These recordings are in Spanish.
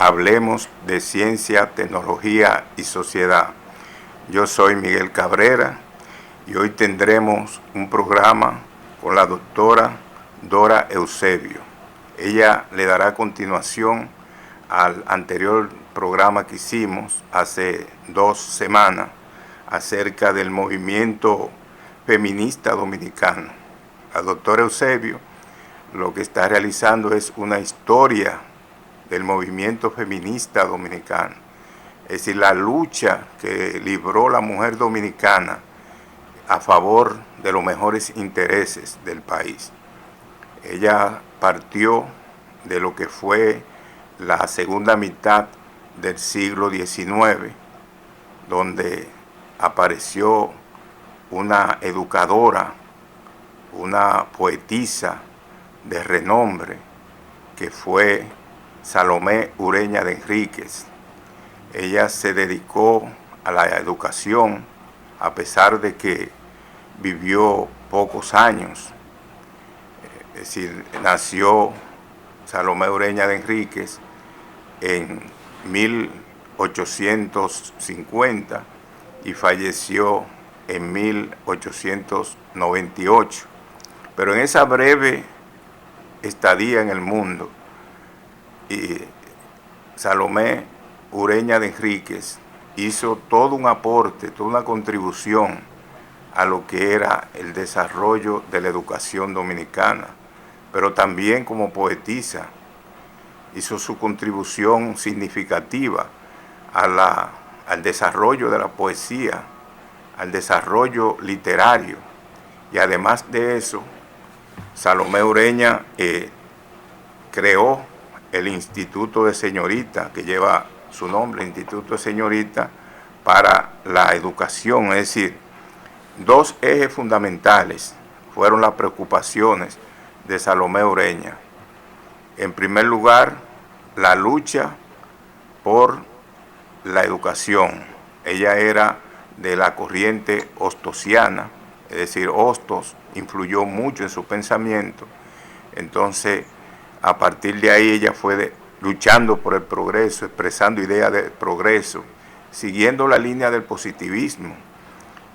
Hablemos de Ciencia, Tecnología y Sociedad. Yo soy Miguel Cabrera y hoy tendremos un programa con la doctora Dora Eusebio. Ella le dará continuación al anterior programa que hicimos hace 2 semanas acerca del movimiento feminista dominicano. La doctora Eusebio lo que está realizando es una historia del movimiento feminista dominicano, es decir, la lucha que libró la mujer dominicana a favor de los mejores intereses del país. Ella partió de lo que fue la segunda mitad del siglo XIX, donde apareció una educadora, una poetisa de renombre, que fue Salomé Ureña de Enríquez. Ella se dedicó a la educación a pesar de que vivió pocos años. Es decir, nació Salomé Ureña de Enríquez en 1850 y falleció en 1898. Pero en esa breve estadía en el mundo, y Salomé Ureña de Enríquez hizo todo un aporte, toda una contribución a lo que era el desarrollo de la educación dominicana, pero también como poetisa hizo su contribución significativa al desarrollo de la poesía, al desarrollo literario, y además de eso, Salomé Ureña creó el Instituto de Señorita, que lleva su nombre, Instituto de Señorita para la Educación. Es decir, 2 ejes fundamentales fueron las preocupaciones de Salomé Ureña. En primer lugar, la lucha por la educación. Ella era de la corriente hostosiana, es decir, Hostos influyó mucho en su pensamiento. Entonces, a partir de ahí ella fue luchando por el progreso, expresando ideas de progreso, siguiendo la línea del positivismo.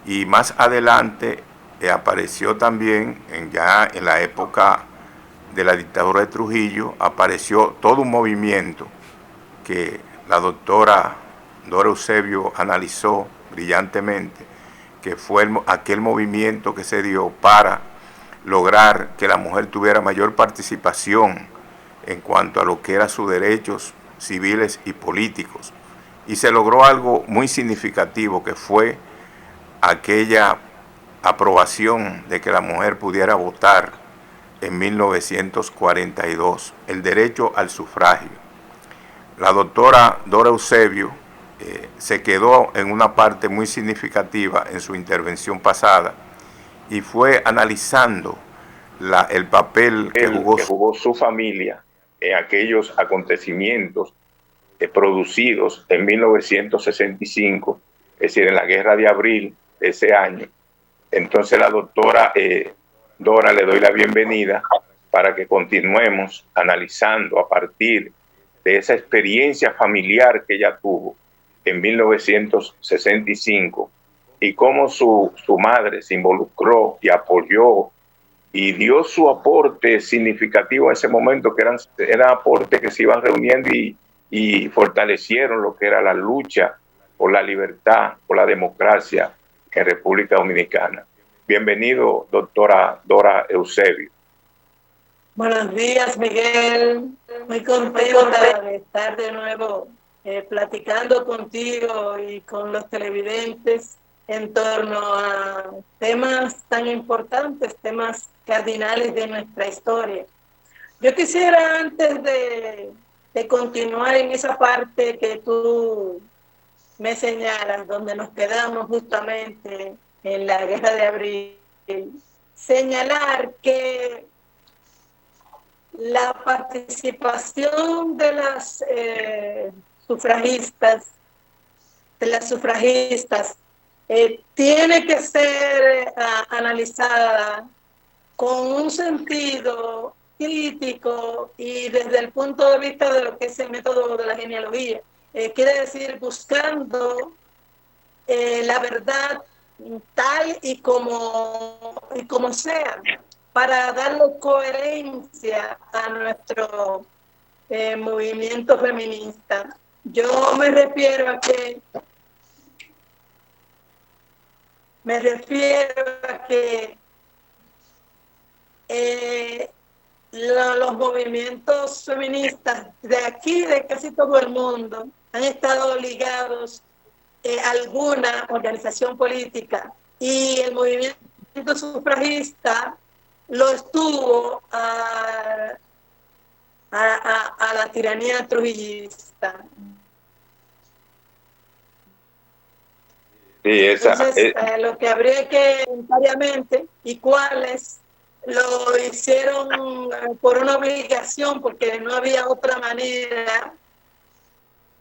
Y más adelante apareció también, ya en la época de la dictadura de Trujillo, apareció todo un movimiento que la doctora Dora Eusebio analizó brillantemente, que fue aquel movimiento que se dio para lograr que la mujer tuviera mayor participación en cuanto a lo que eran sus derechos civiles y políticos. Y se logró algo muy significativo, que fue aquella aprobación de que la mujer pudiera votar en 1942, el derecho al sufragio. La doctora Dora Eusebio se quedó en una parte muy significativa en su intervención pasada y fue analizando el papel que jugó su familia en aquellos acontecimientos producidos en 1965, es decir, en la Guerra de Abril de ese año. Entonces la doctora Dora, le doy la bienvenida para que continuemos analizando a partir de esa experiencia familiar que ella tuvo en 1965 y cómo su madre se involucró y apoyó y dio su aporte significativo en ese momento, que eran aportes que se iban reuniendo y fortalecieron lo que era la lucha por la libertad, por la democracia en República Dominicana. Bienvenido, doctora Dora Eusebio. Buenos días, Miguel. Muy contenta de estar de nuevo platicando contigo y con los televidentes en torno a temas tan importantes, temas cardinales de nuestra historia. Yo quisiera, antes de continuar en esa parte que tú me señalas, donde nos quedamos justamente en la Guerra de Abril, señalar que la participación de las sufragistas, tiene que ser analizada con un sentido crítico y desde el punto de vista de lo que es el método de la genealogía. Quiere decir buscando la verdad tal y como sea, para darle coherencia a nuestro movimiento feminista. Yo me refiero a que los movimientos feministas de aquí, de casi todo el mundo, han estado ligados a alguna organización política, y el movimiento sufragista lo estuvo a la tiranía trujillista. Sí, Entonces, lo que habría que voluntariamente, y cuáles lo hicieron por una obligación, porque no había otra manera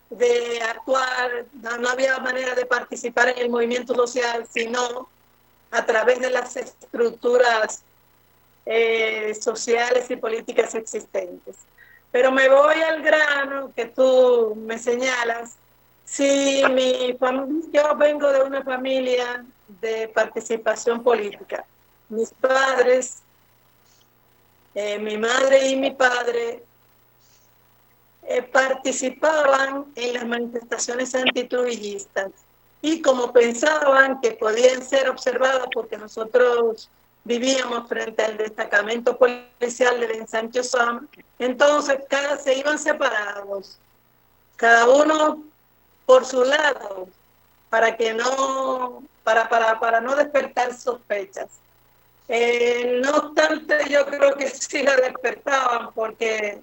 de actuar, no había manera de participar en el movimiento social, sino a través de las estructuras sociales y políticas existentes. Pero me voy al grano que tú me señalas. Si yo vengo de una familia de participación política. Mis padres, mi madre y mi padre, participaban en las manifestaciones antitrujillistas, y como pensaban que podían ser observados porque nosotros vivíamos frente al destacamento policial del ensanche Sam, entonces se iban separados, cada uno por su lado, para no despertar sospechas. No obstante, yo creo que sí la despertaban, porque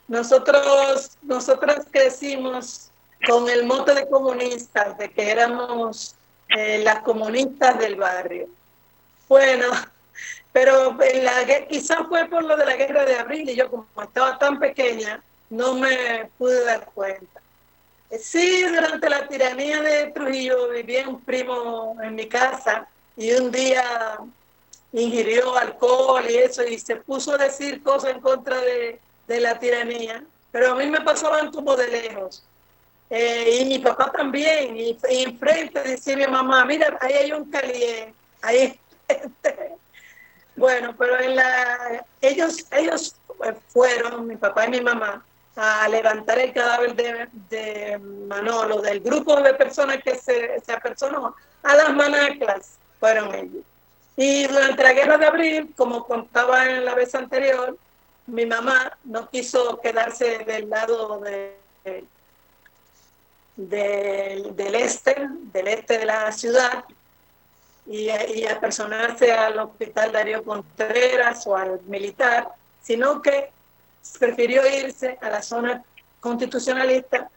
nosotros crecimos con el mote de comunistas, de que éramos las comunistas del barrio. Bueno, pero quizás fue por lo de la guerra de abril, y yo, como estaba tan pequeña, no me pude dar cuenta. Sí, durante la tiranía de Trujillo vivía un primo en mi casa, y un día ingirió alcohol y eso, y se puso a decir cosas en contra de la tiranía, pero a mí me pasaban como de lejos. Y mi papá también, y enfrente decía mi mamá, mira, ahí hay un calié, ahí. Bueno, pero ellos fueron, mi papá y mi mamá, a levantar el cadáver de Manolo, del grupo de personas que se apersonó a las manaclas, fueron ellos. Y durante la guerra de abril, como contaba en la vez anterior, mi mamá no quiso quedarse del lado del este de la ciudad, y apersonarse al hospital Darío Contreras o al militar, sino que prefirió irse a la zona constitucionalista.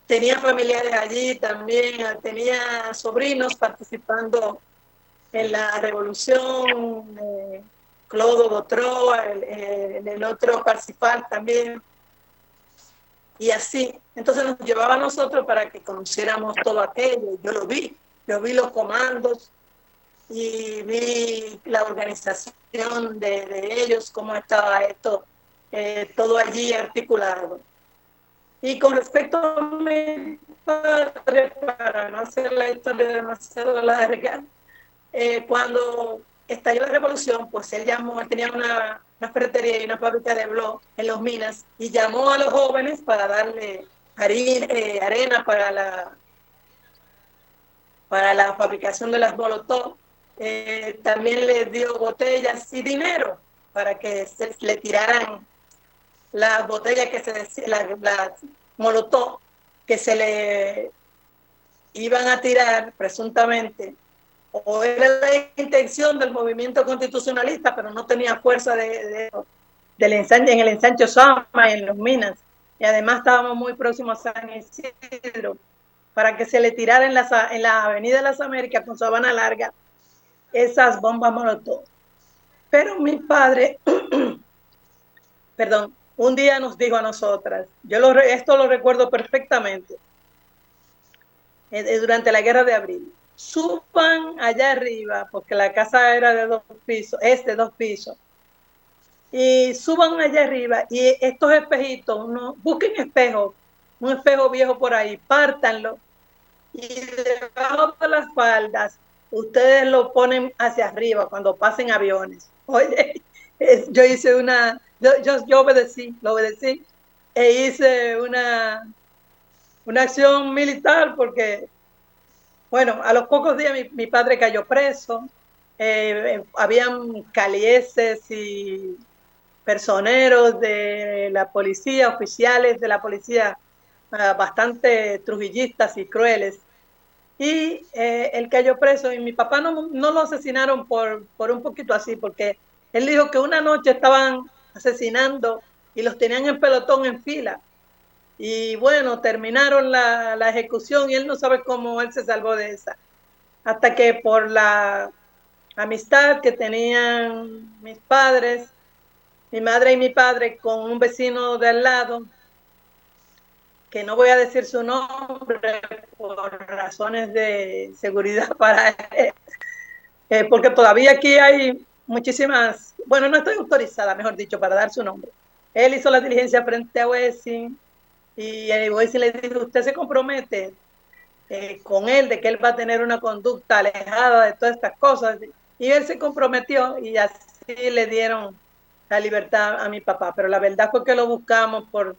Tenía familiares allí también, tenía sobrinos participando en la revolución, Clodo Botró, el otro Parsifal también, y así. Entonces nos llevaba a nosotros para que conociéramos todo aquello. Yo vi los comandos y vi la organización de ellos, cómo estaba esto, todo allí articulado. Y con respecto a mi padre, para no hacer la historia demasiado larga, cuando estalló la revolución, pues él tenía una ferretería y una fábrica de blog en Los Minas, y llamó a los jóvenes para darle arena para la fabricación de las molotov. También les dio botellas y dinero para que le tiraran las botellas que se decían, las molotov, que se le iban a tirar presuntamente, o era la intención del movimiento constitucionalista, pero no tenía fuerza en el ensanche Sama y en Los Minas. Y además estábamos muy próximos a San Isidro, para que se le tirara en la Avenida de las Américas con Sabana Larga esas bombas molotov. Pero mi padre, perdón, un día nos dijo a nosotras, esto lo recuerdo perfectamente, durante la guerra de abril: suban allá arriba, porque la casa era de 2 pisos, es de 2 pisos, y suban allá arriba y estos espejitos, busquen espejos, un espejo viejo por ahí, pártanlo y debajo de las faldas ustedes lo ponen hacia arriba cuando pasen aviones. Oye, yo hice yo obedecí, lo obedecí e hice una acción militar porque, bueno, a los pocos días mi padre cayó preso, habían calieses y personeros de la policía, oficiales de la policía, bastante trujillistas y crueles. Y él cayó preso y mi papá no lo asesinaron por un poquito así, porque él dijo que una noche estaban asesinando y los tenían en pelotón en fila. Y bueno, terminaron la ejecución y él no sabe cómo él se salvó de esa. Hasta que por la amistad que tenían mis padres, mi madre y mi padre, con un vecino de al lado, que no voy a decir su nombre por razones de seguridad para él, porque todavía aquí hay muchísimas, bueno, no estoy autorizada, mejor dicho, para dar su nombre. Él hizo la diligencia frente a Wessing y Wessing le dijo, usted se compromete con él de que él va a tener una conducta alejada de todas estas cosas. Y él se comprometió y así le dieron la libertad a mi papá. Pero la verdad fue que lo buscamos por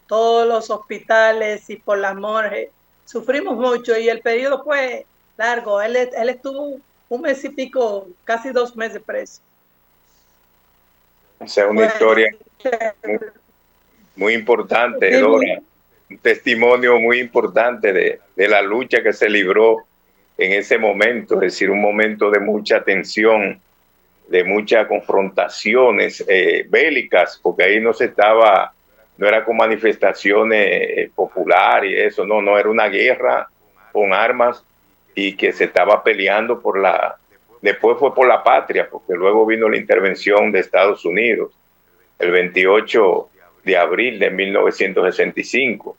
todos los hospitales y por las morgues. Sufrimos mucho y el periodo fue largo. Él estuvo un mes y pico, casi 2 meses preso. Esa es una Pues, historia muy, muy importante, sí, Dora. Un testimonio muy importante de la lucha que se libró en ese momento, es decir, un momento de mucha tensión, de muchas confrontaciones bélicas, porque ahí no era con manifestaciones populares y eso, no, era una guerra con armas y que se estaba peleando después fue por la patria, porque luego vino la intervención de Estados Unidos, el 28 de abril de 1965.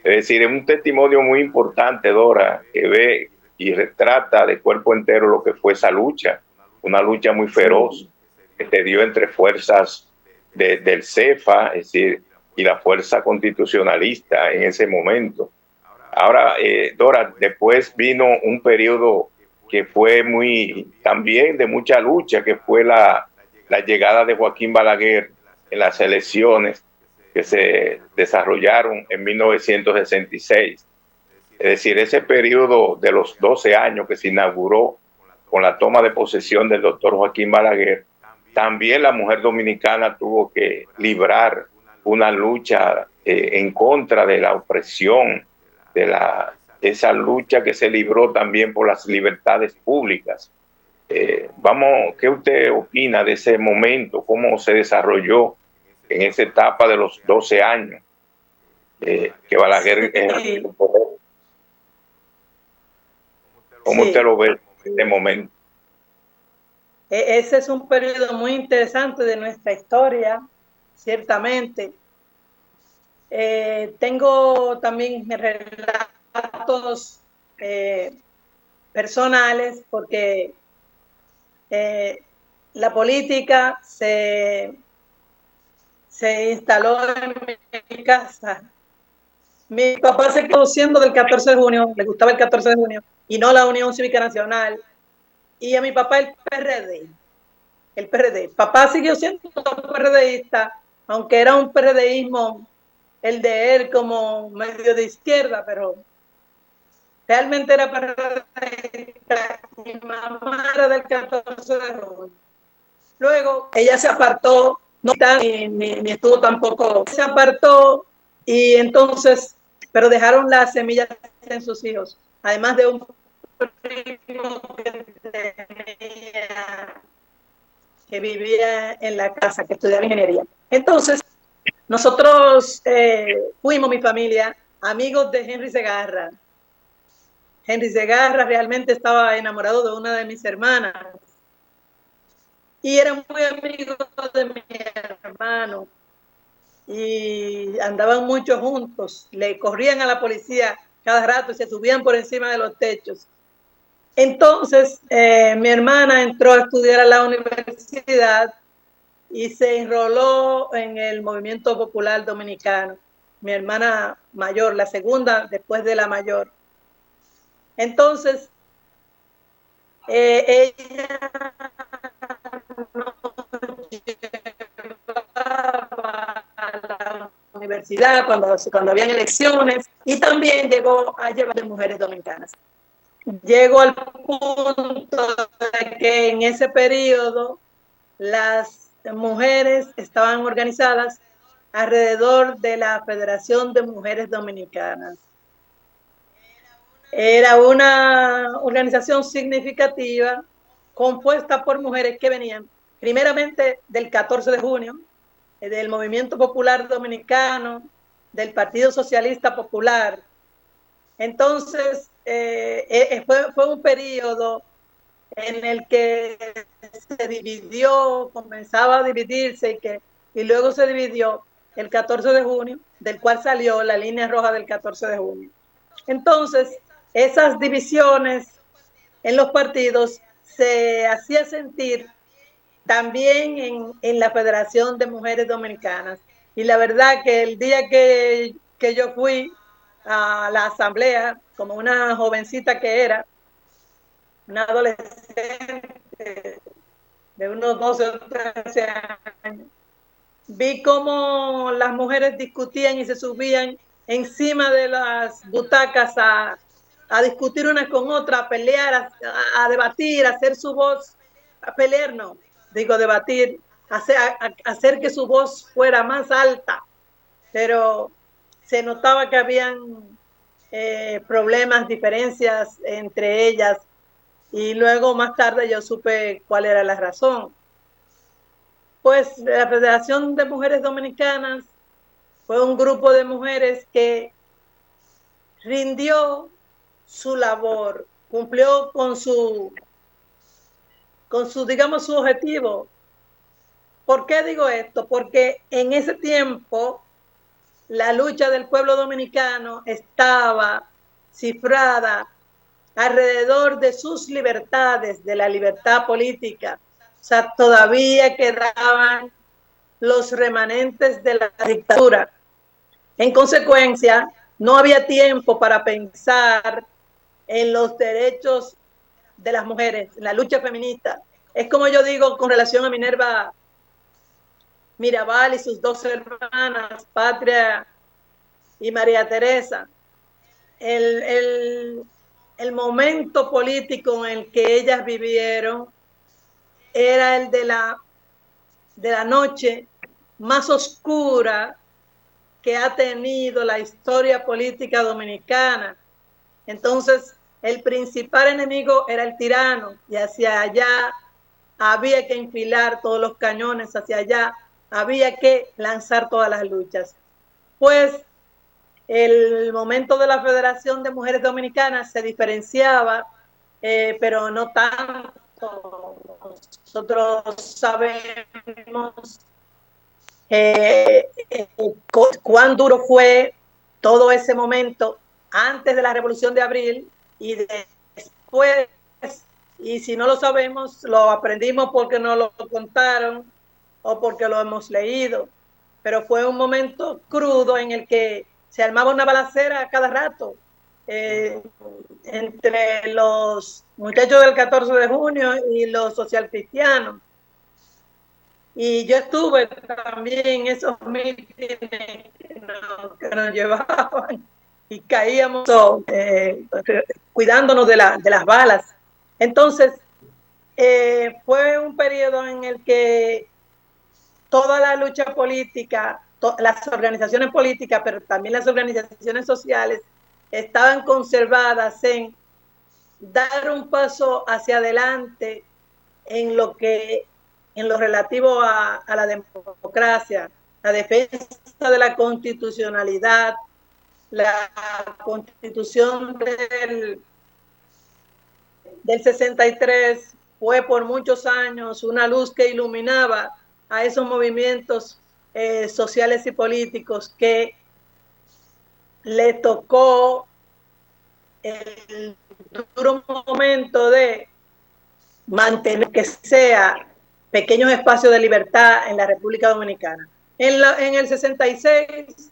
Es decir, es un testimonio muy importante, Dora, que ve y retrata de cuerpo entero lo que fue esa lucha, una lucha muy feroz sí, que se dio entre fuerzas del CEFA, es decir, y la fuerza constitucionalista en ese momento. Ahora, Dora, después vino un periodo que fue también de mucha lucha, que fue la llegada de Joaquín Balaguer en las elecciones que se desarrollaron en 1966. Es decir, ese periodo de los 12 años que se inauguró con la toma de posesión del doctor Joaquín Balaguer, también la mujer dominicana tuvo que librar una lucha en contra de la opresión, esa lucha que se libró también por las libertades públicas. ¿Qué usted opina de ese momento? ¿Cómo se desarrolló en esa etapa de los 12 años que Balaguer sí, el poder? ¿Cómo usted sí. lo ve en este momento? Ese es un periodo muy interesante de nuestra historia, ciertamente. Tengo también mis relatos personales porque la política se instaló en mi casa. Mi papá se quedó siendo del 14 de junio, le gustaba el 14 de junio, y no la Unión Cívica Nacional. Y a mi papá el PRD. El PRD. Papá siguió siendo PRDista, aunque era un PRDismo, el de él como medio de izquierda, pero realmente era PRDista. Mi mamá era del 14 de junio. Luego ella se apartó, no ni estuvo tampoco, se apartó y entonces, pero dejaron las semillas en sus hijos, además de un primo que vivía en la casa, que estudiaba ingeniería. Entonces, nosotros fuimos, mi familia, amigos de Henry Segarra. Henry Segarra realmente estaba enamorado de una de mis hermanas y era muy amigo de mi hermano y andaban mucho juntos, le corrían a la policía cada rato y se subían por encima de los techos. Entonces, mi hermana entró a estudiar a la universidad y se enroló en el Movimiento Popular Dominicano. Mi hermana mayor, la segunda después de la mayor. Entonces, ella nos llevaba a la universidad cuando habían elecciones y también llegó a llevar de mujeres dominicanas. Llegó al punto de que en ese periodo las mujeres estaban organizadas alrededor de la Federación de Mujeres Dominicanas. Era una organización significativa compuesta por mujeres que venían primeramente del 14 de junio, del Movimiento Popular Dominicano, del Partido Socialista Popular. Entonces, fue un periodo en el que se dividió, comenzaba a dividirse y luego se dividió el 14 de junio, del cual salió la línea roja del 14 de junio. Entonces, esas divisiones en los partidos se hacía sentir también en la Federación de Mujeres Dominicanas. Y la verdad que el día que yo fui a la asamblea, como una jovencita que era, una adolescente de unos 12 o 13 años, vi cómo las mujeres discutían y se subían encima de las butacas a discutir una con otra, a pelear, a debatir, a hacer su voz, a pelear no, digo debatir, hacer que su voz fuera más alta, pero se notaba que habían problemas, diferencias entre ellas y luego más tarde yo supe cuál era la razón. Pues la Federación de Mujeres Dominicanas fue un grupo de mujeres que rindió su labor, cumplió digamos, su objetivo. ¿Por qué digo esto? Porque en ese tiempo la lucha del pueblo dominicano estaba cifrada alrededor de sus libertades, de la libertad política. O sea, todavía quedaban los remanentes de la dictadura. En consecuencia, no había tiempo para pensar en los derechos de las mujeres, en la lucha feminista. Es como yo digo con relación a Minerva Mirabal y sus dos hermanas, Patria y María Teresa. El momento político en el que ellas vivieron era el de la noche más oscura que ha tenido la historia política dominicana. Entonces, el principal enemigo era el tirano y hacia allá había que enfilar todos los cañones, hacia allá había que lanzar todas las luchas. Pues el momento de la Federación de Mujeres Dominicanas se diferenciaba, pero no tanto. Nosotros sabemos cuán duro fue todo ese momento antes de la Revolución de Abril y después, y si no lo sabemos, lo aprendimos porque nos lo contaron o porque lo hemos leído, pero fue un momento crudo en el que se armaba una balacera a cada rato entre los muchachos del 14 de junio y los socialcristianos. Y yo estuve también en esos mítines que nos llevaban y caíamos cuidándonos de las balas. Entonces, fue un periodo en el que toda la lucha política, las organizaciones políticas, pero también las organizaciones sociales, estaban conservadas en dar un paso hacia adelante en lo relativo a la democracia, la defensa de la constitucionalidad, la constitución del 63 fue por muchos años una luz que iluminaba a esos movimientos sociales y políticos que le tocó el duro momento de mantener que sea pequeños espacios de libertad en la República Dominicana. En el 66,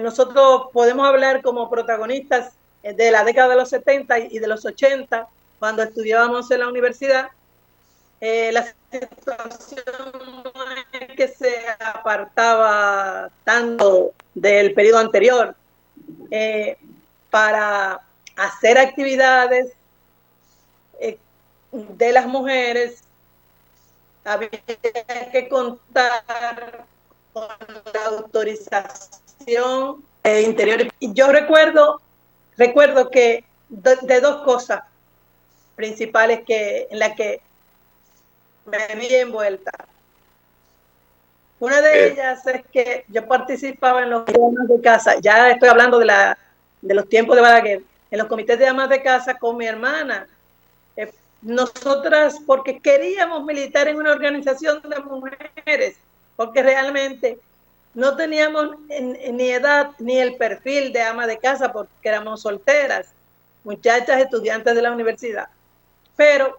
nosotros podemos hablar como protagonistas de la década de los 70 y de los 80, cuando estudiábamos en la universidad. La situación no es que se apartaba tanto del periodo anterior. Para hacer actividades de las mujeres había que contar con la autorización interior. Y yo recuerdo que de dos cosas principales en las que me vi envuelta. Una de ellas es que yo participaba en los amas de casa, ya estoy hablando de los tiempos de Balaguer, en los comités de amas de casa con mi hermana. Nosotras, porque queríamos militar en una organización de mujeres, porque realmente no teníamos ni edad ni el perfil de ama de casa, porque éramos solteras, muchachas estudiantes de la universidad. Pero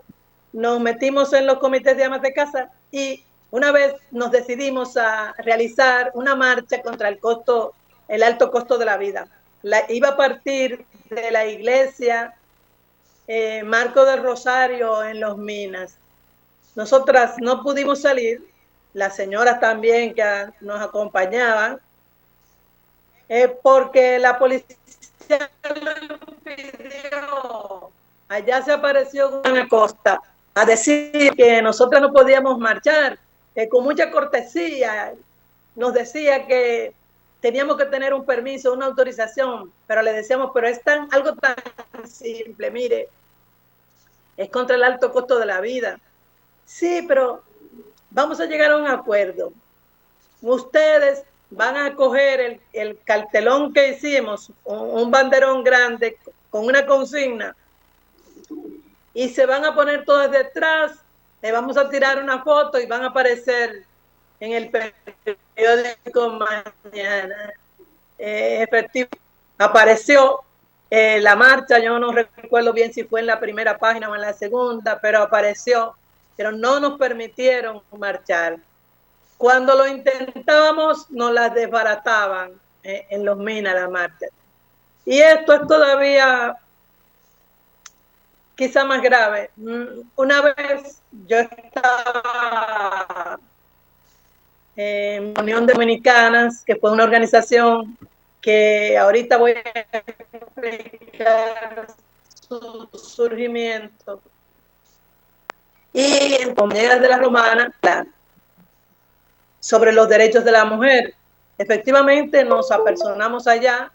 nos metimos en los comités de amas de casa y una vez nos decidimos a realizar una marcha contra el alto costo de la vida. Iba a partir de la iglesia Marco del Rosario en Los Minas. Nosotras no pudimos salir, las señoras también que nos acompañaban, porque la policía lo impidió. Allá se apareció Juan Acosta a decir que nosotras no podíamos marchar, con mucha cortesía. Nos decía que teníamos que tener un permiso, una autorización, pero le decíamos, pero es algo tan simple, mire, es contra el alto costo de la vida. Sí, pero vamos a llegar a un acuerdo. Ustedes van a coger el cartelón que hicimos, un banderón grande con una consigna, y se van a poner todas detrás, le vamos a tirar una foto y van a aparecer en el periódico mañana. Efectivo, apareció la marcha, yo no recuerdo bien si fue en la primera página o en la segunda, pero apareció, pero no nos permitieron marchar. Cuando lo intentábamos, nos las desbarataban en Los Minas la marcha. Y esto es todavía quizá más grave. Una vez yo estaba en Unión de Dominicanas, que fue una organización que ahorita voy a explicar su surgimiento. Y en Comunidades de la Romana, sobre los derechos de la mujer. Efectivamente, nos apersonamos allá,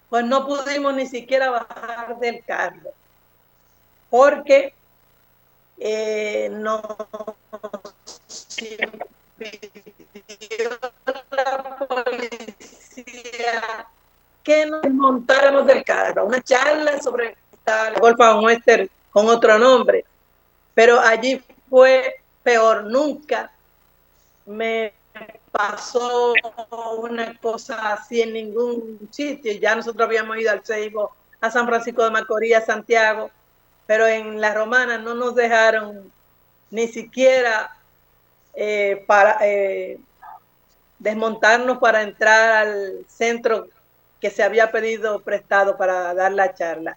pues no pudimos ni siquiera bajar del carro, porque nos pidió la policía que nos montáramos del carro, una charla sobre el Golfo von Wester con otro nombre, pero allí fue peor. Nunca me pasó una cosa así en ningún sitio. Ya nosotros habíamos ido al Ceibo, a San Francisco de Macorís, a Santiago, pero en La Romana no nos dejaron ni siquiera para desmontarnos para entrar al centro que se había pedido prestado para dar la charla.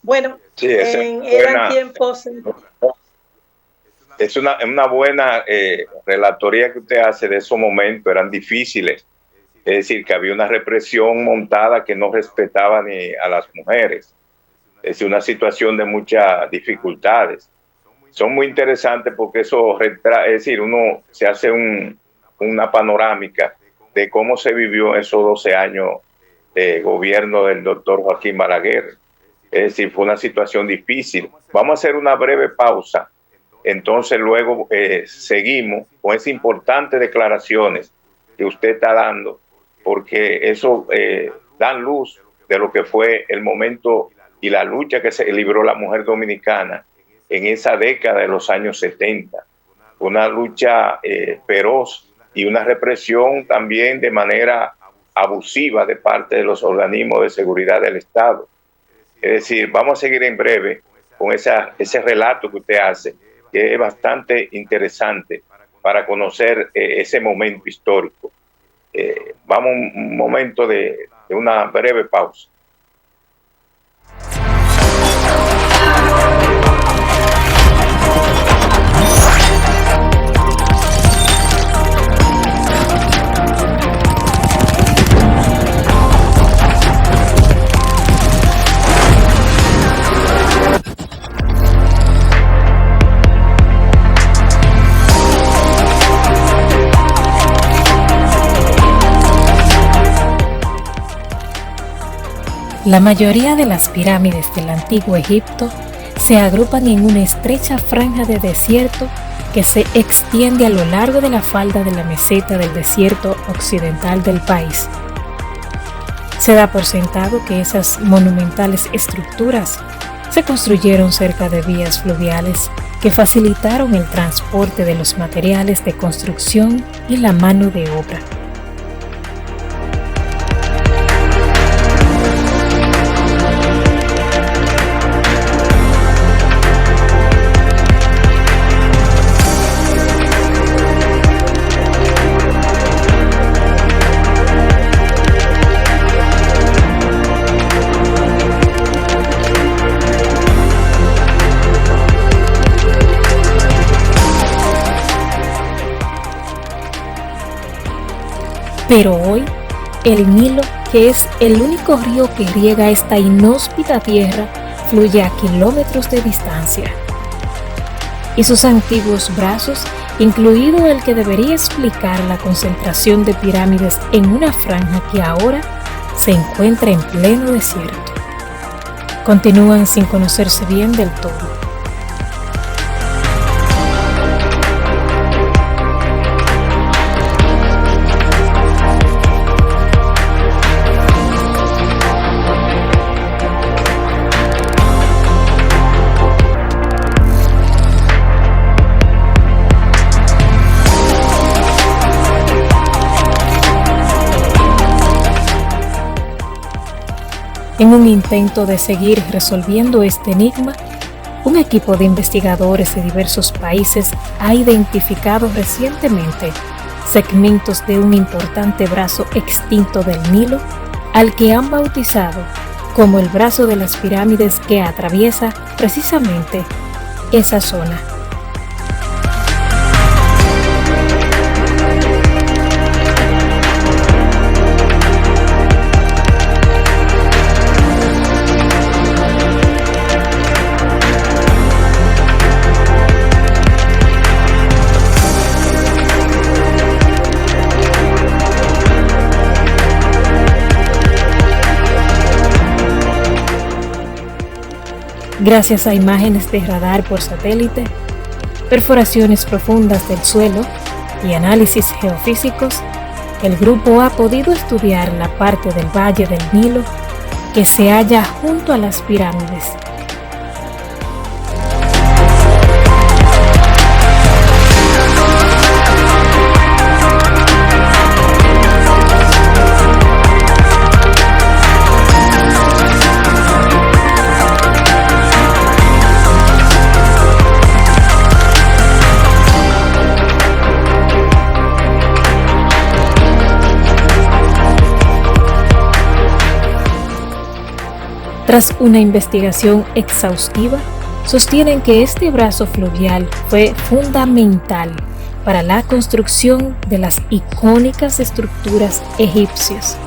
Bueno, sí, eran tiempos... Es una buena relatoría que usted hace de esos momentos, eran difíciles. Es decir, que había una represión montada que no respetaba ni a las mujeres. Es decir, una situación de muchas dificultades. Son muy interesantes porque eso es decir, uno se hace una panorámica de cómo se vivió esos 12 años de gobierno del doctor Joaquín Balaguer. Es decir, fue una situación difícil. Vamos a hacer una breve pausa. Entonces luego seguimos con esas importantes declaraciones que usted está dando, porque eso da luz de lo que fue el momento y la lucha que se libró la mujer dominicana en esa década de los años 70. Una lucha feroz y una represión también de manera abusiva de parte de los organismos de seguridad del Estado. Es decir, vamos a seguir en breve con ese relato que usted hace que es bastante interesante para conocer ese momento histórico. Vamos a un momento de una breve pausa. La mayoría de las pirámides del antiguo Egipto se agrupan en una estrecha franja de desierto que se extiende a lo largo de la falda de la meseta del desierto occidental del país. Se da por sentado que esas monumentales estructuras se construyeron cerca de vías fluviales que facilitaron el transporte de los materiales de construcción y la mano de obra. Pero hoy, el Nilo, que es el único río que riega esta inhóspita tierra, fluye a kilómetros de distancia. Y sus antiguos brazos, incluido el que debería explicar la concentración de pirámides en una franja que ahora se encuentra en pleno desierto, continúan sin conocerse bien del todo. En un intento de seguir resolviendo este enigma, un equipo de investigadores de diversos países ha identificado recientemente segmentos de un importante brazo extinto del Nilo, al que han bautizado como el brazo de las pirámides que atraviesa precisamente esa zona. Gracias a imágenes de radar por satélite, perforaciones profundas del suelo y análisis geofísicos, el grupo ha podido estudiar la parte del Valle del Nilo que se halla junto a las pirámides. Tras una investigación exhaustiva, sostienen que este brazo fluvial fue fundamental para la construcción de las icónicas estructuras egipcias.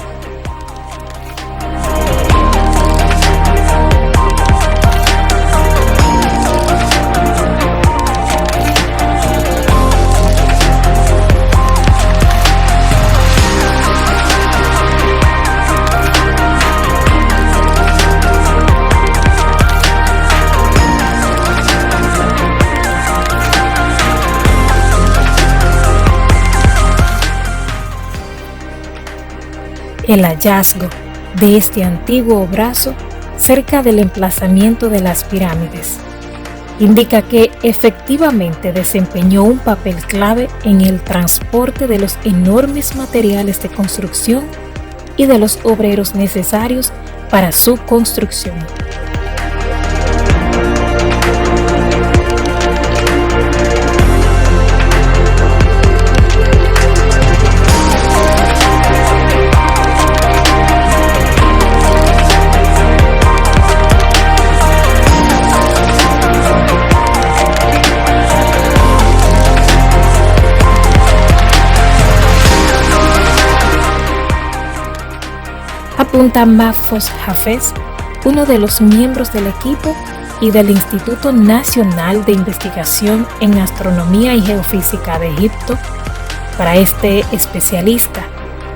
El hallazgo de este antiguo brazo cerca del emplazamiento de las pirámides indica que efectivamente desempeñó un papel clave en el transporte de los enormes materiales de construcción y de los obreros necesarios para su construcción. apunta Mahfouz Hafez, uno de los miembros del equipo y del Instituto Nacional de Investigación en Astronomía y Geofísica de Egipto. Para este especialista,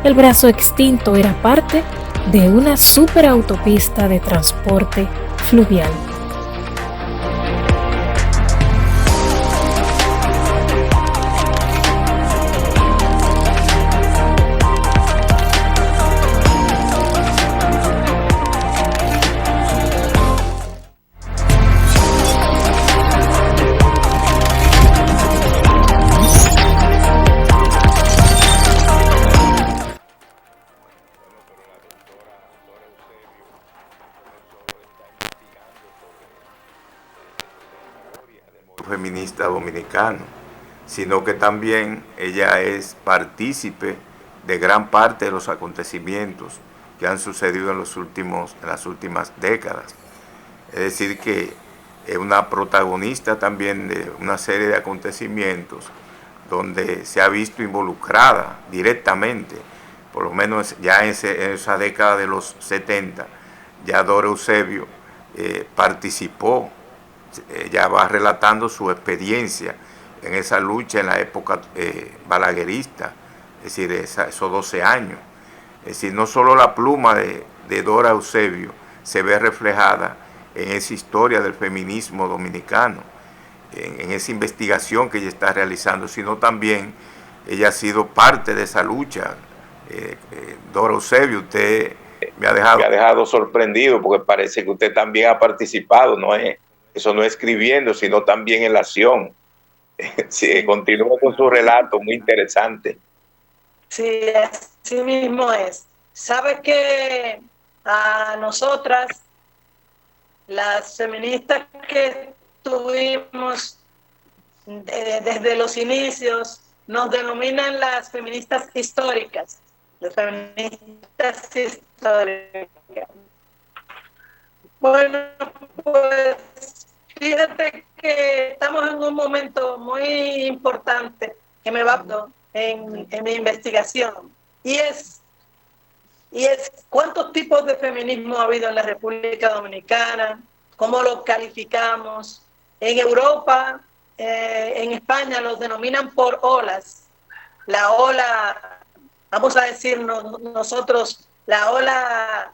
el brazo extinto era parte de una superautopista de transporte fluvial. Feminista dominicano, sino que también ella es partícipe de gran parte de los acontecimientos que han sucedido en las últimas décadas. Es decir, que es una protagonista también de una serie de acontecimientos donde se ha visto involucrada directamente, por lo menos ya en esa década de los 70, ya Dora Eusebio participó. Ella va relatando su experiencia en esa lucha en la época balaguerista, es decir, esos 12 años. Es decir, no solo la pluma de Dora Eusebio se ve reflejada en esa historia del feminismo dominicano, en esa investigación que ella está realizando, sino también ella ha sido parte de esa lucha. Dora Eusebio, usted me ha dejado sorprendido porque parece que usted también ha participado, ¿no es? Eso no es escribiendo, sino también en la acción. Sí, continúa con su relato, muy interesante. Sí, así mismo es. ¿Sabe que a nosotras, las feministas que tuvimos desde los inicios, nos denominan las feministas históricas? Las feministas históricas. Bueno, pues fíjate que estamos en un momento muy importante que me va en mi investigación y es cuántos tipos de feminismo ha habido en la República Dominicana, cómo los calificamos. En Europa, en España los denominan por olas. La ola, vamos a decir nosotros, la ola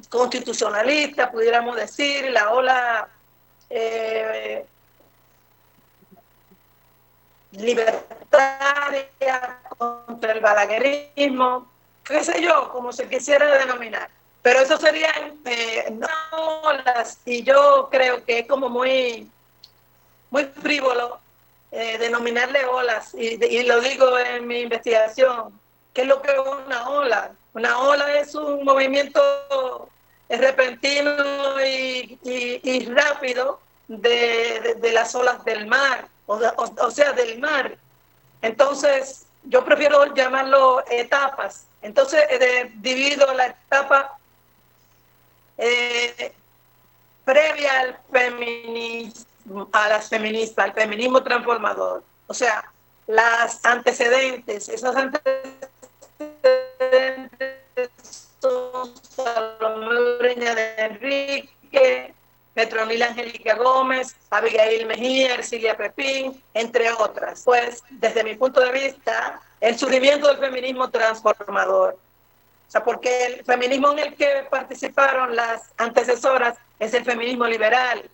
constitucionalista, pudiéramos decir, la ola libertaria contra el balaguerismo, qué sé yo, como se quisiera denominar. Pero eso serían olas, y yo creo que es como muy frívolo denominarle olas, y lo digo en mi investigación. ¿Qué es lo que es una ola? Una ola es un movimiento repentino y rápido de las olas del mar, o sea, del mar. Entonces, yo prefiero llamarlo etapas. Entonces, divido la etapa previa al feminismo, a las feministas, al feminismo transformador. O sea, las antecedentes, esas antecedentes son Salomé Ureña de Enrique, Petronila Angélica Gómez, Abigail Mejía, Ercilia Pepín, entre otras. Pues, desde mi punto de vista, el surgimiento del feminismo transformador. O sea, porque el feminismo en el que participaron las antecesoras es el feminismo liberal.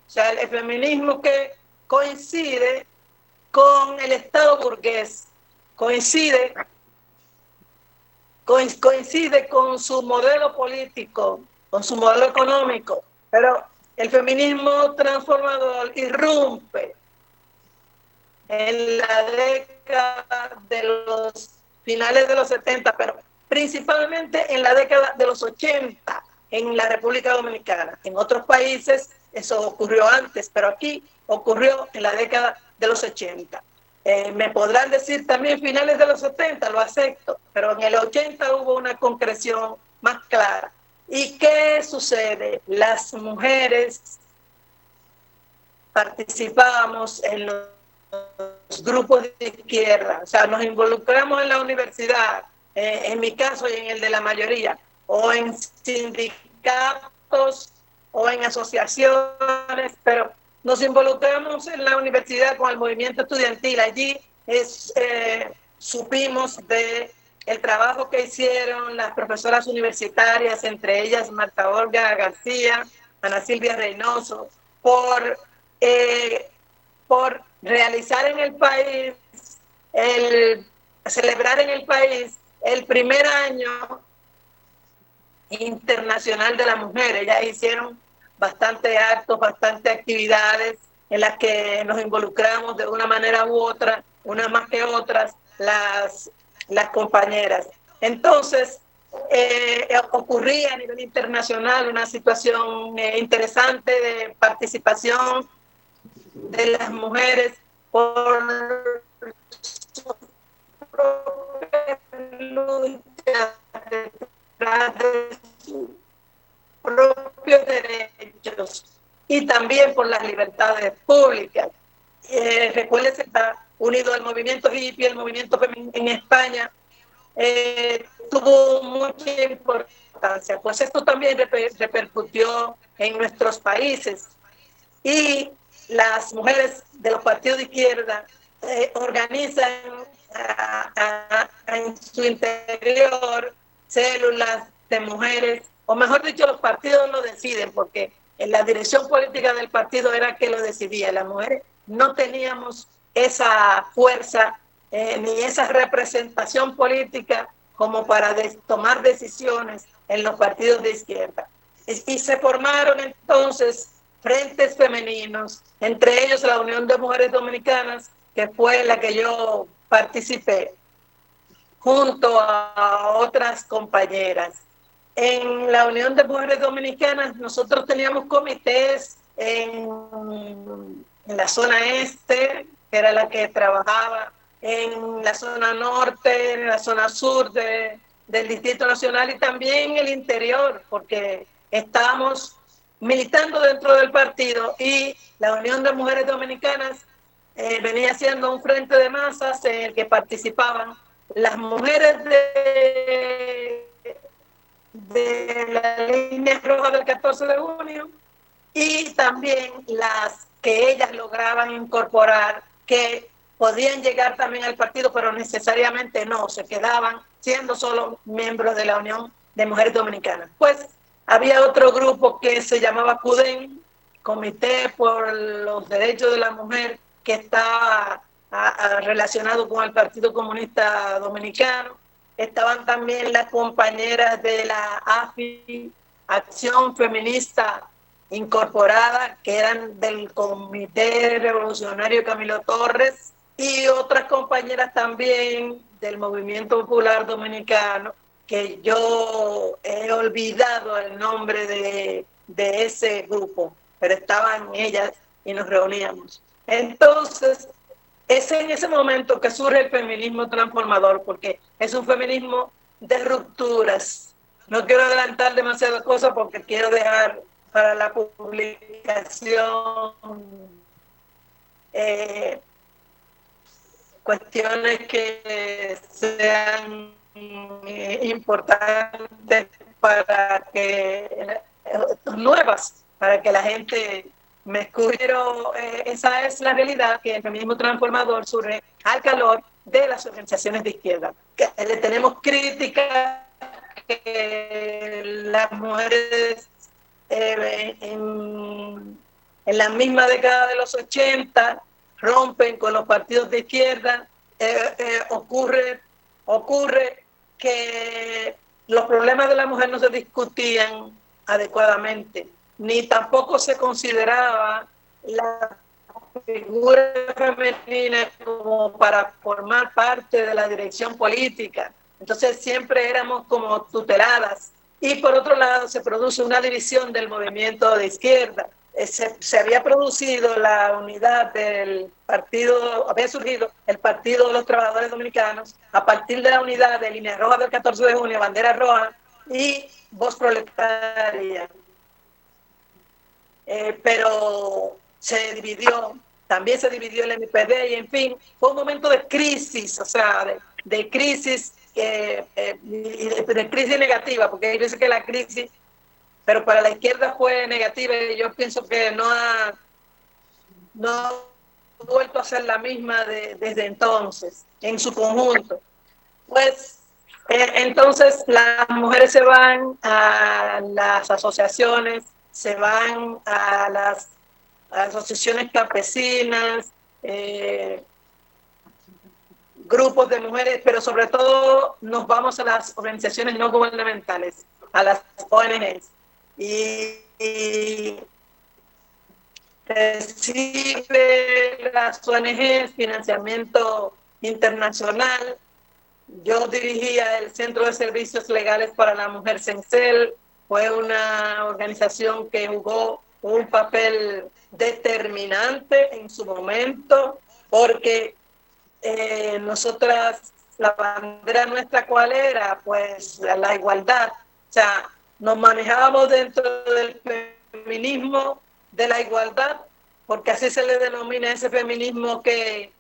O sea, el feminismo que coincide con el Estado burgués, coincide con su modelo político, con su modelo económico, pero el feminismo transformador irrumpe en la década de los finales de los 70, pero principalmente en la década de los 80 en la República Dominicana. En otros países eso ocurrió antes, pero aquí ocurrió en la década de los 80. Me podrán decir también finales de los 70, lo acepto, pero en el 80 hubo una concreción más clara. ¿Y qué sucede? Las mujeres participábamos en los grupos de izquierda, o sea, nos involucramos en la universidad, en mi caso y en el de la mayoría, o en sindicatos o en asociaciones, pero nos involucramos en la universidad con el movimiento estudiantil. Allí supimos de el trabajo que hicieron las profesoras universitarias, entre ellas Marta Olga García, Ana Silvia Reynoso, por realizar en el país, celebrar en el país el primer año internacional de la mujer. Ellas hicieron bastante actos, bastante actividades en las que nos involucramos de una manera u otra, unas más que otras, las compañeras. Entonces, ocurría a nivel internacional una situación interesante de participación de las mujeres por su propia lucha detrás de sus propios derechos y también por las libertades públicas. Recuerden que está unido al movimiento hippie, el movimiento femenino en España, tuvo mucha importancia, pues esto también repercutió en nuestros países y las mujeres de los partidos de izquierda organizan en su interior células de mujeres, o mejor dicho, los partidos lo deciden, porque en la dirección política del partido era que lo decidía. Las mujeres no teníamos esa fuerza ni esa representación política como para tomar decisiones en los partidos de izquierda. Y se formaron entonces frentes femeninos, entre ellos la Unión de Mujeres Dominicanas, que fue la que yo participé, junto a otras compañeras. En la Unión de Mujeres Dominicanas nosotros teníamos comités en la zona este, que era la que trabajaba, en la zona norte, en la zona sur del Distrito Nacional y también en el interior, porque estábamos militando dentro del partido y la Unión de Mujeres Dominicanas venía siendo un frente de masas en el que participaban las mujeres de la línea roja del 14 de junio y también las que ellas lograban incorporar, que podían llegar también al partido, pero necesariamente no, se quedaban siendo solo miembros de la Unión de Mujeres Dominicanas. Pues había otro grupo que se llamaba CUDEN, Comité por los Derechos de la Mujer, que estaba relacionado con el Partido Comunista Dominicano. Estaban también las compañeras de la AFI, Acción Feminista Incorporada, que eran del Comité Revolucionario Camilo Torres, y otras compañeras también del Movimiento Popular Dominicano, que yo he olvidado el nombre de ese grupo, pero estaban ellas y nos reuníamos. Entonces, es en ese momento que surge el feminismo transformador, porque es un feminismo de rupturas. No quiero adelantar demasiadas cosas porque quiero dejar para la publicación cuestiones que sean importantes para que nuevas, para que la gente me escuche. Pero esa es la realidad, que el feminismo transformador surge al calor de las organizaciones de izquierda. Que le tenemos críticas que las mujeres en la misma década de los 80 rompen con los partidos de izquierda. Ocurre que los problemas de la mujer no se discutían adecuadamente, ni tampoco se consideraba la figura femenina como para formar parte de la dirección política. Entonces siempre éramos como tuteladas. Y por otro lado se produce una división del movimiento de izquierda. Se había producido la unidad del partido, había surgido el Partido de los Trabajadores Dominicanos a partir de la unidad de Línea Roja del 14 de junio, Bandera Roja y Voz Proletaria. Pero se dividió, también se dividió el MPD y en fin, fue un momento de crisis, o sea, de crisis de crisis negativa, porque yo sé que la crisis, pero para la izquierda fue negativa y yo pienso que no ha vuelto a ser la misma desde entonces, en su conjunto. Pues entonces las mujeres se van a las asociaciones, se van a las asociaciones campesinas, grupos de mujeres, pero sobre todo nos vamos a las organizaciones no gubernamentales, a las ONGs. Y recibe las ONGs financiamiento internacional. Yo dirigía el Centro de Servicios Legales para la Mujer CENCEL, fue una organización que jugó un papel determinante en su momento, porque nosotras, la bandera nuestra, ¿cuál era? Pues la igualdad. O sea, nos manejábamos dentro del feminismo de la igualdad, porque así se le denomina ese feminismo que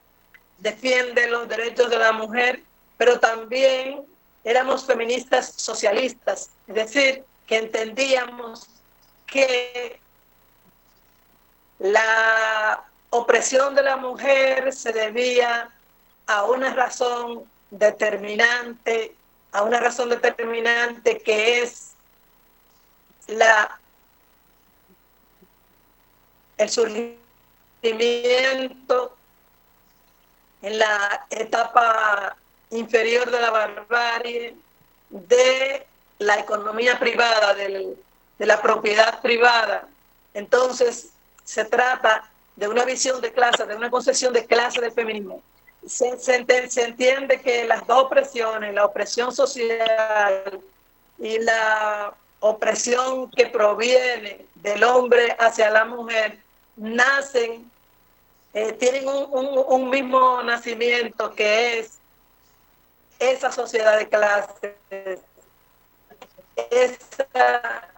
defiende los derechos de la mujer, pero también éramos feministas socialistas, es decir, que entendíamos que la opresión de la mujer se debía a una razón determinante, que es el surgimiento en la etapa inferior de la barbarie de la economía privada, de la propiedad privada. Entonces se trata de una visión de clase, de una concepción de clase del feminismo. Se entiende que las dos opresiones, la opresión social y la opresión que proviene del hombre hacia la mujer, nacen, tienen un mismo nacimiento, que es esa sociedad de clases, esa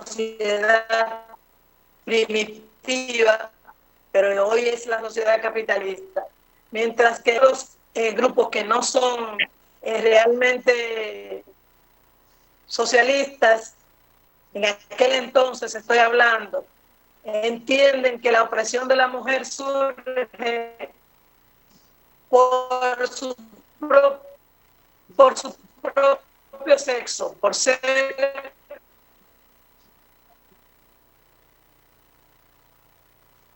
sociedad primitiva, pero hoy es la sociedad capitalista. Mientras que los grupos que no son realmente socialistas, en aquel entonces estoy hablando, entienden que la opresión de la mujer surge por su propio sexo, por ser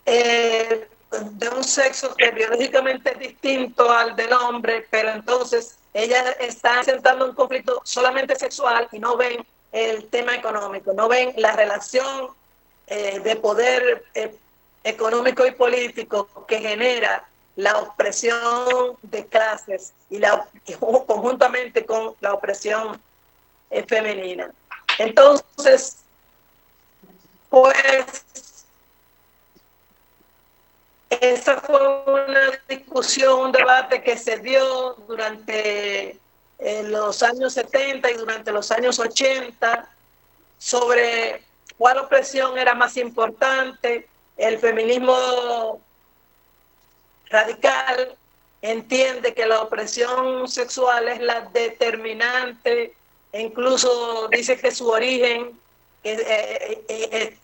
de un sexo que biológicamente es distinto al del hombre, pero entonces ellas están presentando un conflicto solamente sexual y no ven el tema económico, no ven la relación de poder económico y político que genera la opresión de clases y conjuntamente con la opresión femenina. Entonces, pues, esa fue una discusión, un debate que se dio durante los años 70 y durante los años 80 sobre cuál opresión era más importante. El feminismo radical entiende que la opresión sexual es la determinante, e incluso dice que su origen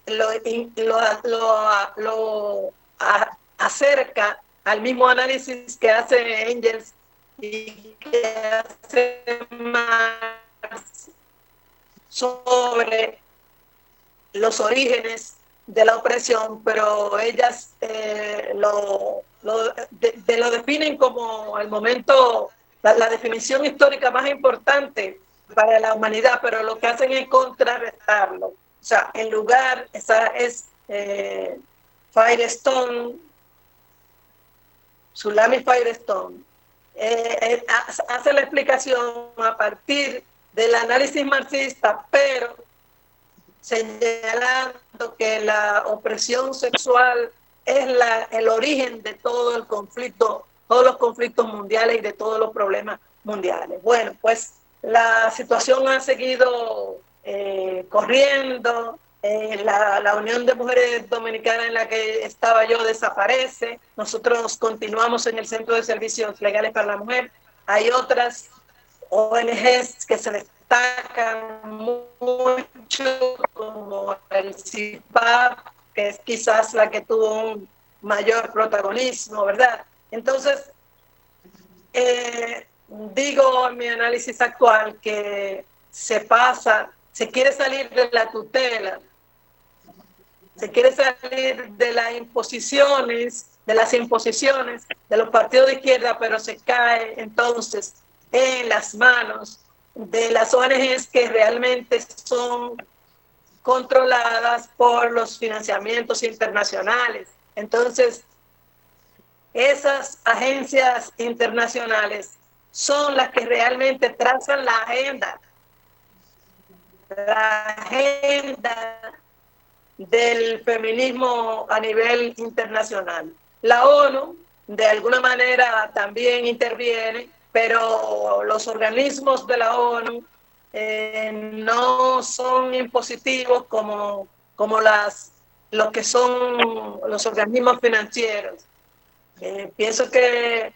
lo acerca al mismo análisis que hace Engels y que hace Marx sobre los orígenes de la opresión, pero ellas lo definen como el momento, la definición histórica más importante para la humanidad, pero lo que hacen es contrarrestarlo. O sea, en lugar, esa es Firestone, Sulami Firestone, hace la explicación a partir del análisis marxista, pero señalando que la opresión sexual es el origen de todo el conflicto, todos los conflictos mundiales y de todos los problemas mundiales. Bueno, pues la situación ha seguido corriendo La Unión de Mujeres Dominicanas en la que estaba yo desaparece. Nosotros continuamos en el Centro de Servicios Legales para la Mujer. Hay otras ONGs que se destacan mucho, como el CIPAP, que es quizás la que tuvo un mayor protagonismo, ¿verdad? Entonces, digo en mi análisis actual que se quiere salir de la tutela, se quiere salir de las imposiciones de los partidos de izquierda, pero se cae entonces en las manos de las ONGs que realmente son controladas por los financiamientos internacionales. Entonces, esas agencias internacionales son las que realmente trazan la agenda del feminismo a nivel internacional. La ONU de alguna manera también interviene, pero los organismos de la ONU no son impositivos como lo que son los organismos financieros. Pienso que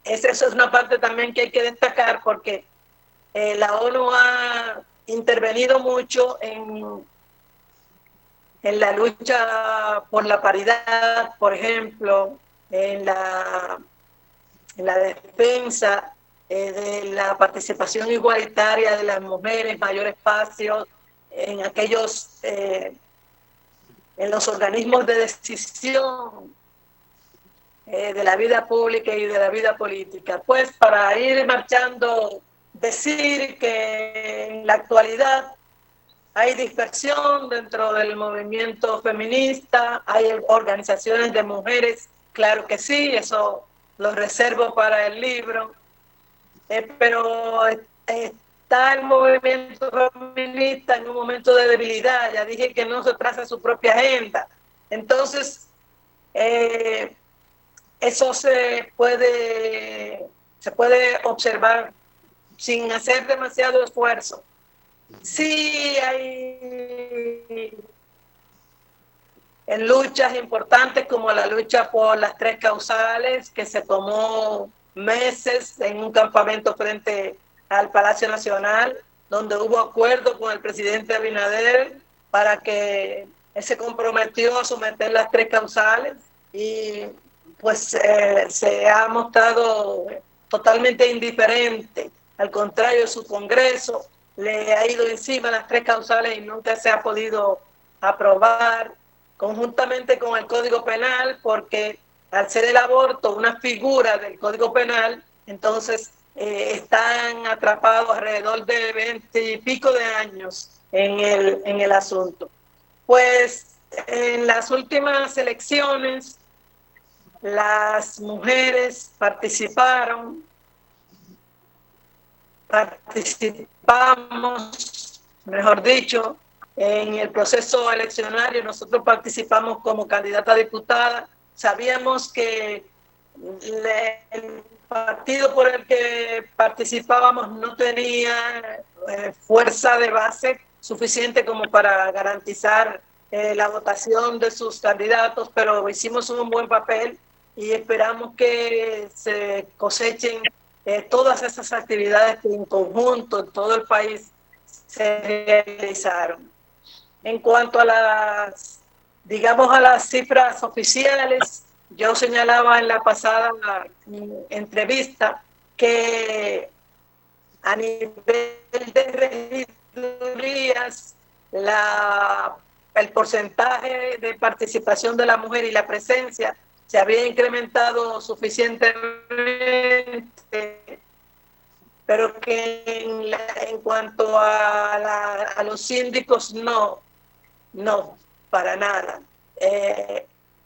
eso es una parte también que hay que destacar, porque la ONU ha intervenido mucho en la lucha por la paridad, por ejemplo, en la defensa de la participación igualitaria de las mujeres, mayor espacio en en los organismos de decisión de la vida pública y de la vida política. Pues para ir marchando, decir que en la actualidad hay dispersión dentro del movimiento feminista, hay organizaciones de mujeres, claro que sí, eso lo reservo para el libro, pero está el movimiento feminista en un momento de debilidad. Ya dije que no se traza su propia agenda. Entonces, eso se puede observar sin hacer demasiado esfuerzo. Sí hay en luchas importantes como la lucha por las 3 causales, que se tomó meses en un campamento frente al Palacio Nacional, donde hubo acuerdo con el presidente Abinader para que él se comprometió a someter las 3 causales, y pues se ha mostrado totalmente indiferente. Al contrario, su Congreso le ha ido encima las 3 causales y nunca se ha podido aprobar, conjuntamente con el Código Penal, porque al ser el aborto una figura del Código Penal, entonces están atrapados alrededor de 20 y pico de años en el asunto. Pues en las últimas elecciones las mujeres participamos, mejor dicho, en el proceso eleccionario. Nosotros participamos como candidata a diputada. Sabíamos que el partido por el que participábamos no tenía fuerza de base suficiente como para garantizar la votación de sus candidatos, pero hicimos un buen papel y esperamos que se cosechen todas esas actividades que en conjunto en todo el país se realizaron. En cuanto a las cifras oficiales, yo señalaba en la pasada entrevista que a nivel de regidurías el porcentaje de participación de la mujer y la presencia se había incrementado suficientemente, pero que en cuanto a los síndicos no, para nada.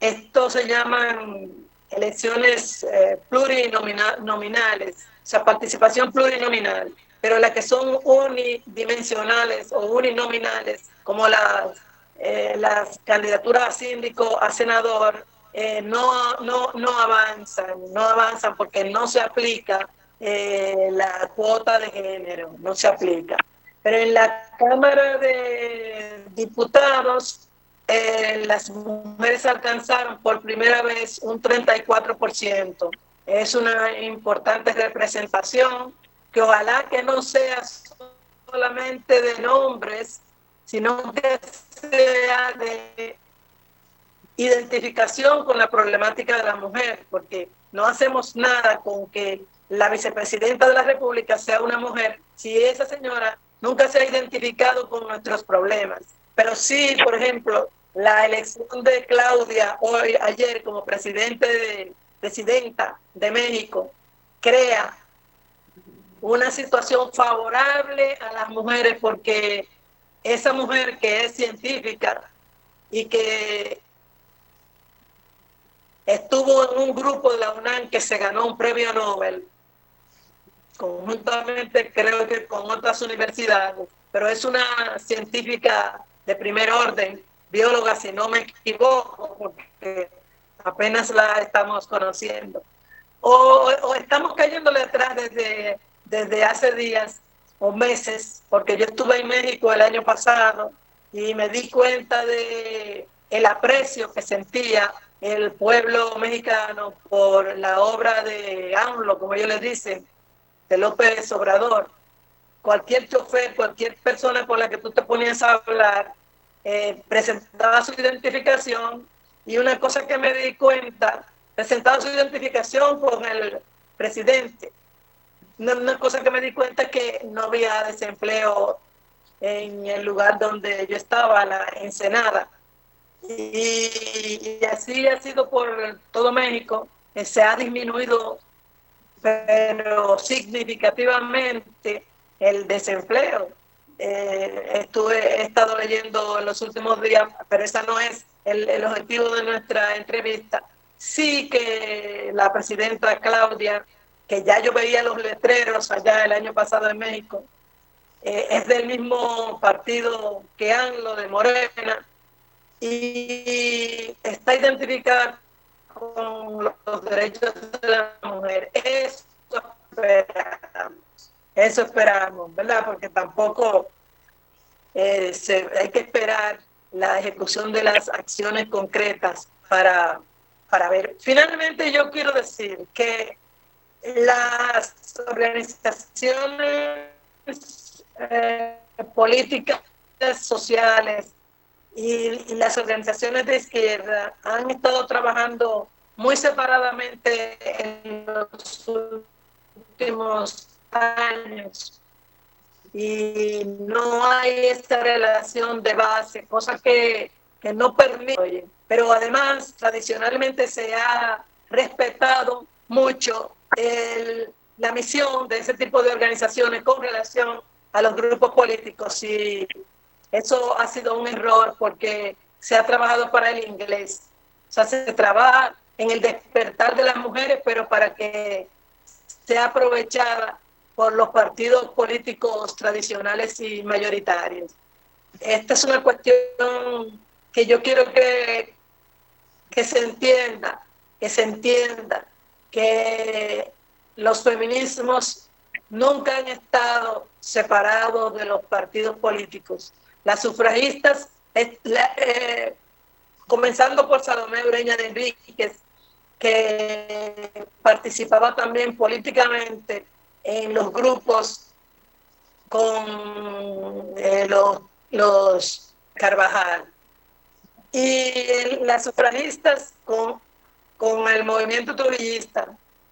Esto se llaman elecciones plurinominales, o sea, participación plurinominal, pero las que son unidimensionales o uninominales, como las candidaturas a síndico, a senador, no avanzan porque no se aplica la cuota de género, no se aplica. pero en la Cámara de Diputados las mujeres alcanzaron por primera vez un 34%. Es una importante representación que ojalá que no sea solamente de nombres, sino que sea de identificación con la problemática de la mujer, porque no hacemos nada con que la vicepresidenta de la República sea una mujer si esa señora nunca se ha identificado con nuestros problemas. Pero sí, por ejemplo, la elección de Claudia ayer como presidenta de México crea una situación favorable a las mujeres, porque esa mujer que es científica y que estuvo en un grupo de la UNAM que se ganó un premio Nobel, conjuntamente creo que con otras universidades, pero es una científica de primer orden, bióloga si no me equivoco, porque apenas la estamos conociendo. O estamos cayéndole atrás desde hace días o meses, porque yo estuve en México el año pasado y me di cuenta de el aprecio que sentía el pueblo mexicano por la obra de AMLO, como ellos le dicen, de López Obrador. Cualquier chofer, cualquier persona con la que tú te ponías a hablar, presentaba su identificación, y una cosa que me di cuenta, presentaba su identificación con el presidente. Una cosa que me di cuenta es que no había desempleo en el lugar donde yo estaba, la Ensenada. Y así ha sido por todo México. Se ha disminuido, pero significativamente, el desempleo. He estado leyendo en los últimos días, pero ese no es el objetivo de nuestra entrevista. Sí que la presidenta Claudia, que ya yo veía los letreros allá el año pasado en México, es del mismo partido que AMLO, de Morena, y está identificada con los derechos de la mujer. Eso esperamos, ¿verdad? Porque tampoco hay que esperar la ejecución de las acciones concretas para ver. Finalmente, yo quiero decir que las organizaciones políticas, sociales y las organizaciones de izquierda han estado trabajando muy separadamente en los últimos años, y no hay esta relación de base, cosa que no permite. Pero además, tradicionalmente se ha respetado mucho la misión de ese tipo de organizaciones con relación a los grupos políticos, y eso ha sido un error porque se ha trabajado para el inglés. O sea, se trabaja en el despertar de las mujeres, pero para que sea aprovechada por los partidos políticos tradicionales y mayoritarios. Esta es una cuestión que yo quiero que se entienda, que los feminismos nunca han estado separados de los partidos políticos. Las sufragistas, comenzando por Salomé Ureña de Enríquez, que participaba también políticamente en los grupos con los Carvajal, y las sufragistas con el movimiento trujillista,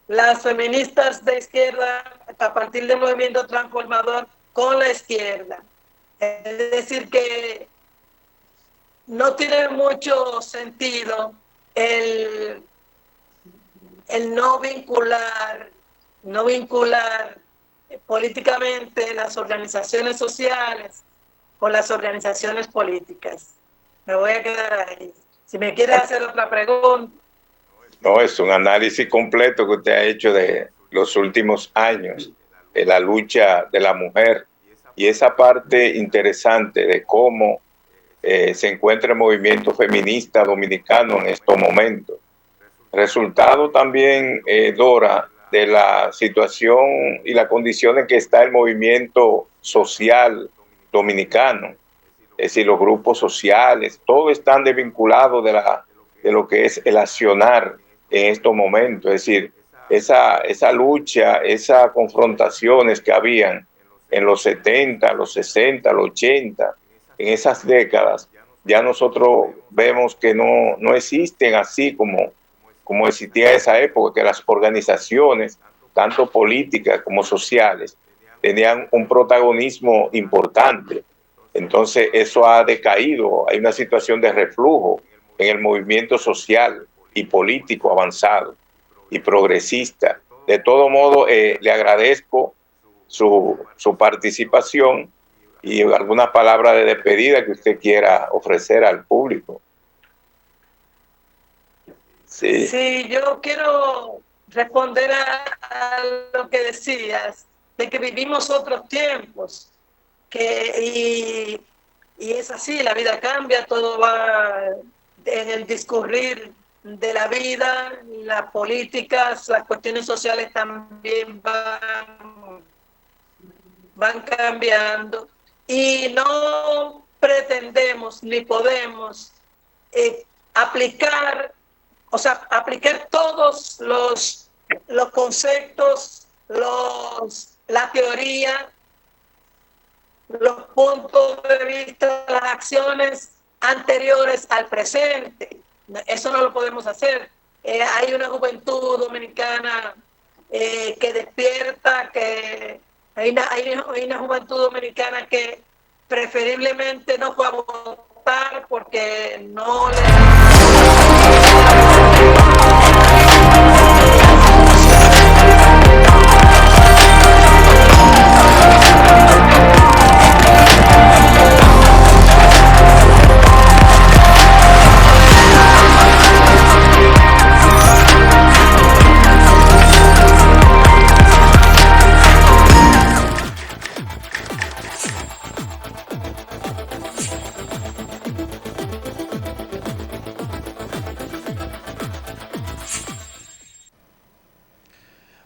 las feministas de izquierda a partir del movimiento transformador con la izquierda. Es decir, que no tiene mucho sentido el no vincular políticamente las organizaciones sociales con las organizaciones políticas. Me voy a quedar ahí. Si me quiere hacer otra pregunta. No, es un análisis completo que usted ha hecho de los últimos años, de la lucha de la mujer, y esa parte interesante de cómo se encuentra el movimiento feminista dominicano en estos momentos. Resultado también, Dora, de la situación y la condición en que está el movimiento social dominicano. Es decir, los grupos sociales, todos están desvinculados de lo que es el accionar en estos momentos. Es decir, esa lucha, esas confrontaciones que habían en los 70, los 60, los 80, en esas décadas, ya nosotros vemos que no existen así como existía en esa época, que las organizaciones, tanto políticas como sociales, tenían un protagonismo importante. Entonces eso ha decaído, hay una situación de reflujo en el movimiento social y político avanzado y progresista. De todo modo, le agradezco su participación y alguna palabra de despedida que usted quiera ofrecer al público. Sí, yo quiero responder a lo que decías, de que vivimos otros tiempos, y es así, la vida cambia, todo va en el discurrir de la vida, las políticas, las cuestiones sociales también van cambiando, y no pretendemos ni podemos aplicar todos los conceptos, la teoría, los puntos de vista, las acciones anteriores al presente. Eso no lo podemos hacer. Hay una juventud dominicana que despierta, hay una juventud dominicana que preferiblemente no fue a votar porque no le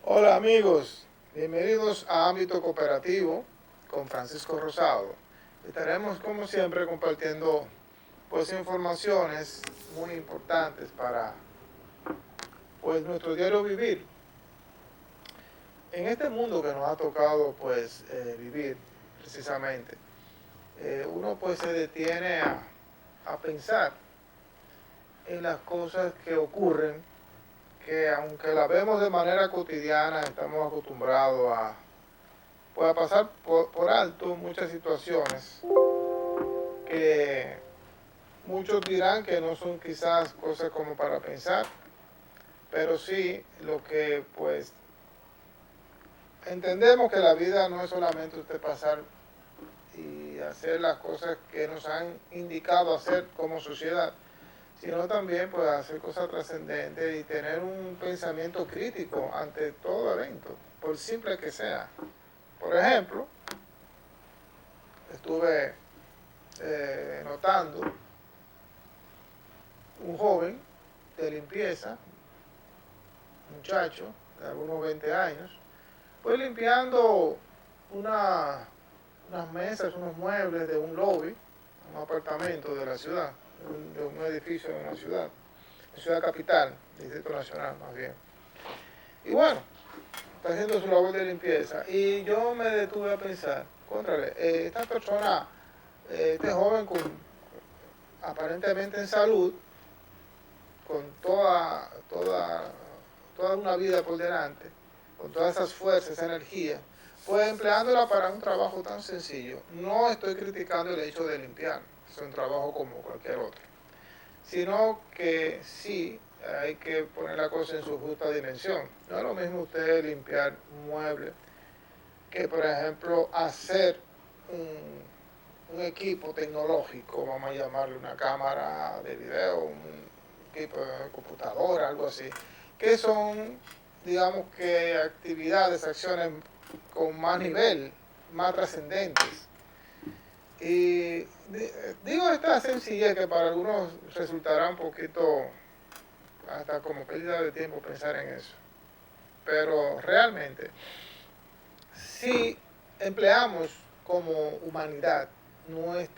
Hola amigos, bienvenidos a Ámbito Cooperativo con Francisco Rosado. Estaremos como siempre compartiendo pues informaciones muy importantes para pues nuestro diario vivir. En este mundo que nos ha tocado pues vivir precisamente, uno pues se detiene a pensar en las cosas que ocurren, que aunque la vemos de manera cotidiana, estamos acostumbrados a pasar por alto muchas situaciones que muchos dirán que no son quizás cosas como para pensar, pero sí lo que pues entendemos que la vida no es solamente usted pasar y hacer las cosas que nos han indicado hacer como sociedad, sino también pues hacer cosas trascendentes y tener un pensamiento crítico ante todo evento, por simple que sea. Por ejemplo, estuve notando un joven de limpieza, muchacho de algunos 20 años, pues limpiando unas mesas, unos muebles de un lobby, un apartamento de la ciudad, de un edificio de una ciudad capital, Distrito Nacional más bien. Y bueno, está haciendo su labor de limpieza. Y yo me detuve a pensar, contrale, esta persona, este joven aparentemente en salud, con toda una vida por delante, con todas esas fuerzas, esa energía, pues empleándola para un trabajo tan sencillo. No estoy criticando el hecho de limpiar, es un trabajo como cualquier otro, sino que sí hay que poner la cosa en su justa dimensión. No es lo mismo usted limpiar un mueble que, por ejemplo, hacer un equipo tecnológico, vamos a llamarle una cámara de video, un equipo de computadora, algo así, que son, digamos que actividades, acciones con más nivel, más trascendentes. Y digo esta sencillez que para algunos resultará un poquito hasta como pérdida de tiempo pensar en eso. Pero realmente, si empleamos como humanidad, nuestra